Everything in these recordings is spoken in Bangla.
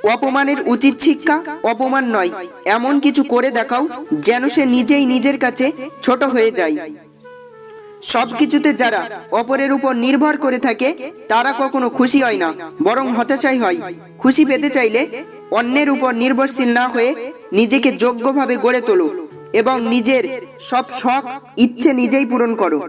অপমানের উচিত শিক্ষা অপমান নয়, এমন কিছু করে দেখাও যেন সে নিজেই নিজের কাছে ছোট হয়ে যায়। সবকিছুতে যারা অপরের উপর নির্ভর করে থাকে তারা কখনো খুশি হয় না, বরং হতাশাই হয়। খুশি পেতে চাইলে অন্যের উপর নির্ভরশীল না হয়ে নিজেকে যোগ্যভাবে গড়ে তোলো এবং নিজের সব শখ ইচ্ছে নিজেই পূরণ করো।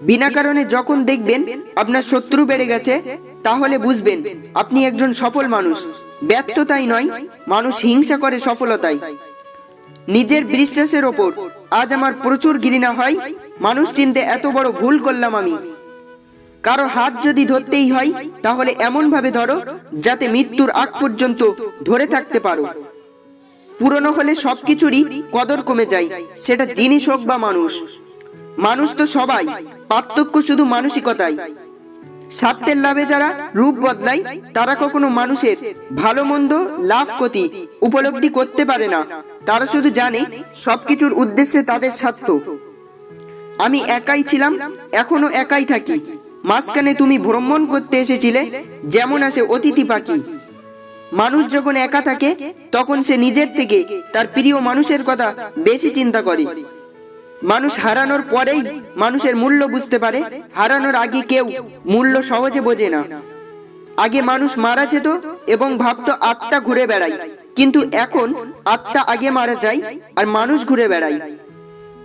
বিনা কারণে যখন দেখবেন আপনার শত্রু বেড়ে গেছে, তাহলে বুঝবেন আপনি একজন সফল মানুষ। ব্যর্থতাই নয়, মানুষ হিংসা করে সফলতায়। নিজের বিশ্বাসের ওপর আজ আমার প্রচুর ঘৃণা হয়। মানুষ চিনতে এত বড় ভুল করলাম আমি। কারো হাত যদি ধরতেই হয় তাহলে এমন ভাবে ধরো যাতে মৃত্যুর আগ পর্যন্ত ধরে থাকতে পারো। পুরনো হলে সবকিছুরই কদর কমে যায়, সেটা জিনিস হোক বা মানুষ। মানুষ তো সবাই, পার্থক্য শুধু মানসিকতায়। স্বার্থের লাভে যারা রূপ বদলায় তারা কখনো মানুষের ভালো মন্দ লাভ ক্ষতি উপলব্ধি করতে পারে না। তারা শুধু জানে সবকিছুর উদ্দেশ্যে তাদের স্বার্থ। আমি একাই ছিলাম, এখনো একাই থাকি। মাঝখানে তুমি ভ্রমণ করতে এসেছিলে, যেমন আসে অতিথি পাখি। মানুষ যখন একা থাকে তখন সে নিজের থেকে তার প্রিয় মানুষের কথা বেশি চিন্তা করে। মানুষ হারানোর পরেই মানুষের মূল্য বুঝতে পারে, হারানোর আগে কেউ মূল্য সহজে বোঝে না। আগে মানুষ মারা যেত এবং ভাবতো আত্মা ঘুরে বেড়ায়, কিন্তু এখন আত্মা আগে মারা যায় আর মানুষ ঘুরে বেড়ায়।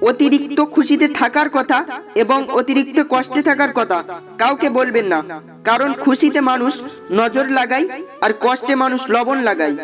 অতিরিক্ত খুশিতে থাকার কথা এবং অতিরিক্ত কষ্টে থাকার কথা কাউকে বলবেন না, কারণ খুশিতে মানুষ নজর লাগায় আর কষ্টে মানুষ লবণ লাগায়।